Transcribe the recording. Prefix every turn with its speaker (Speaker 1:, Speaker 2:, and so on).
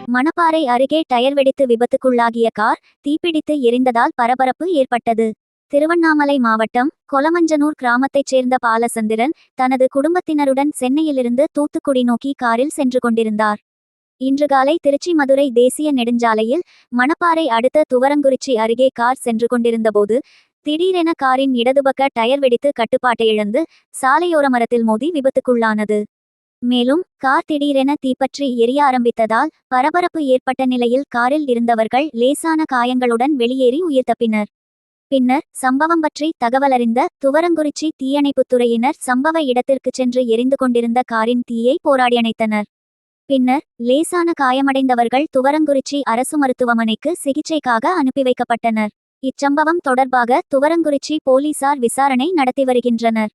Speaker 1: மணப்பாறை அருகே டயர் வெடித்து விபத்துக்குள்ளாகிய கார் தீப்பிடித்து எரிந்ததால் பரபரப்பு ஏற்பட்டது. திருவண்ணாமலை மாவட்டம் கொலமஞ்சனூர் கிராமத்தைச் சேர்ந்த பாலசந்திரன் தனது குடும்பத்தினருடன் சென்னையிலிருந்து தூத்துக்குடி நோக்கி காரில் சென்று கொண்டிருந்தார். இன்று காலை திருச்சி மதுரை தேசிய நெடுஞ்சாலையில் மணப்பாறை அடுத்த துவரங்குறிச்சி அருகே கார் சென்று கொண்டிருந்தபோது திடீரென காரின் இடதுபக்க டயர் வெடித்து கட்டுப்பாட்டை இழந்து சாலையோர மரத்தில் மோதி விபத்துக்குள்ளானது. மேலும் கார் திடீரென தீப்பற்றி எரிய ஆரம்பித்ததால் பரபரப்பு ஏற்பட்ட நிலையில் காரில் இருந்தவர்கள் லேசான காயங்களுடன் வெளியேறி உயிர் தப்பினர். பின்னர் சம்பவம் பற்றி தகவலறிந்த துவரங்குறிச்சி தீயணைப்புத்துறையினர் சம்பவ இடத்திற்கு சென்று எரிந்து கொண்டிருந்த காரின் தீயை போராடி அணைத்தனர். பின்னர் லேசான காயமடைந்தவர்கள் துவரங்குறிச்சி அரசு மருத்துவமனைக்கு சிகிச்சைக்காக அனுப்பி வைக்கப்பட்டனர். இச்சம்பவம் தொடர்பாக துவரங்குறிச்சி போலீசார் விசாரணை நடத்தி வருகின்றனர்.